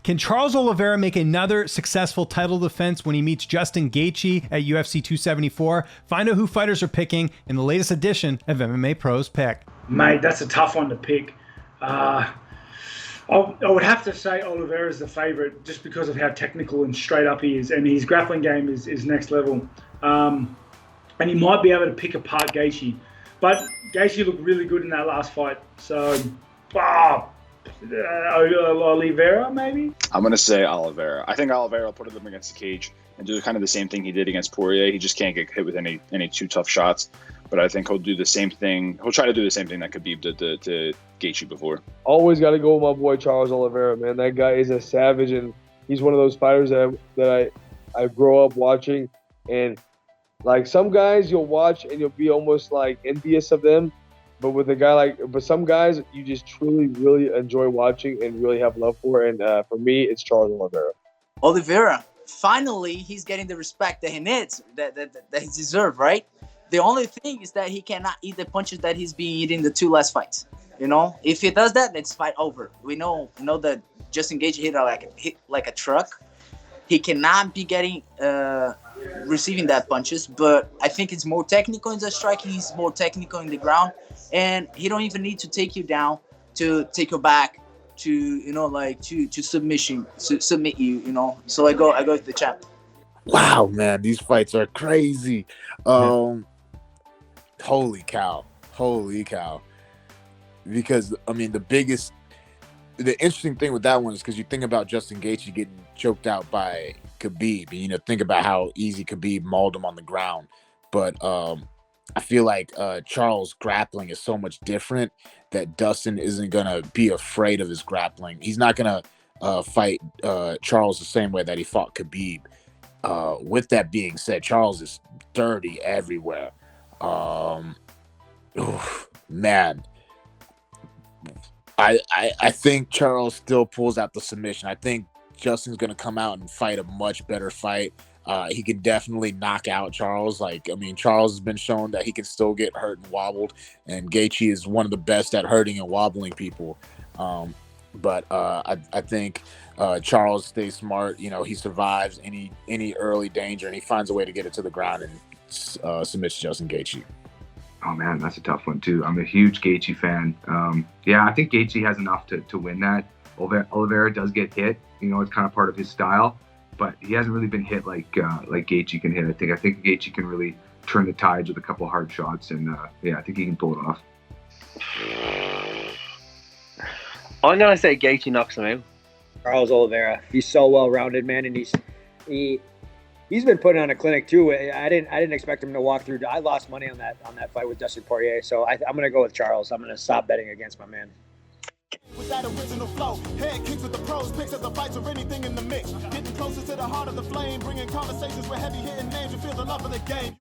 Can Charles Oliveira make another successful title defense when he meets Justin Gaethje at UFC 274? Find out who fighters are picking in the latest edition of MMA Pros Pick. Mate, that's a tough one to pick. I would have to say Oliveira is the favorite just because of how technical and straight up he is, and his grappling game is next level. And he might be able to pick apart Gaethje. But Gaethje looked really good in that last fight. So, Oliveira, maybe? I'm going to say Oliveira. I think Oliveira will put him against the cage and do kind of the same thing he did against Poirier. He just can't get hit with any too tough shots. But I think he'll do the same thing. He'll try to do the same thing that Khabib did to Gaethje before. Always got to go with my boy Charles Oliveira, man. That guy is a savage, and he's one of those fighters that I grow up watching. And like some guys you'll watch and you'll be almost like envious of them. But with a guy but some guys you just truly, really enjoy watching and really have love for. And for me, it's Charles Oliveira. Oliveira, finally, he's getting the respect that he needs, that he deserves, right? The only thing is that he cannot eat the punches that he's been eating the 2 last fights. You know, if he does that, it's fight over. We know that Justin Gaethje hit like a truck. He cannot be receiving that punches, but I think it's more technical in the striking. He's more technical in the ground, and he don't even need to take you down to take you back to to submit you. You know, so I go with the champ. Wow, man, these fights are crazy. Holy cow. Because, I mean, the interesting thing with that one is because you think about Justin Gaethje getting choked out by Khabib. And, think about how easy Khabib mauled him on the ground. But I feel like Charles' grappling is so much different that Dustin isn't going to be afraid of his grappling. He's not going to fight Charles the same way that he fought Khabib. With that being said, Charles is dirty everywhere. Man, I think Charles still pulls out the submission. I think Justin's going to come out and fight a much better fight. He can definitely knock out Charles. Charles has been shown that he can still get hurt and wobbled, and Gaethje is one of the best at hurting and wobbling people. But I think Charles stays smart. He survives any early danger, and he finds a way to get it to the ground and submits Justin Gaethje. Oh man, that's a tough one too. I'm a huge Gaethje fan. I think Gaethje has enough to win that. Oliveira does get hit. It's kind of part of his style, but he hasn't really been hit like Gaethje can hit. I think Gaethje can really turn the tides with a couple hard shots, and I think he can pull it off. I'm gonna say Gaethje knocks him out. Charles Oliveira, he's so well-rounded, man, and he's been putting on a clinic too. I didn't expect him to walk through. I lost money on that fight with Dustin Poirier, so I'm gonna go with Charles. I'm gonna stop betting against my man. With that original flow, head kicks with the pros, picks up the fights or anything in the mix. Getting closer to the heart of the flame, bringing conversations with heavy hitting names. You feel the love of the game.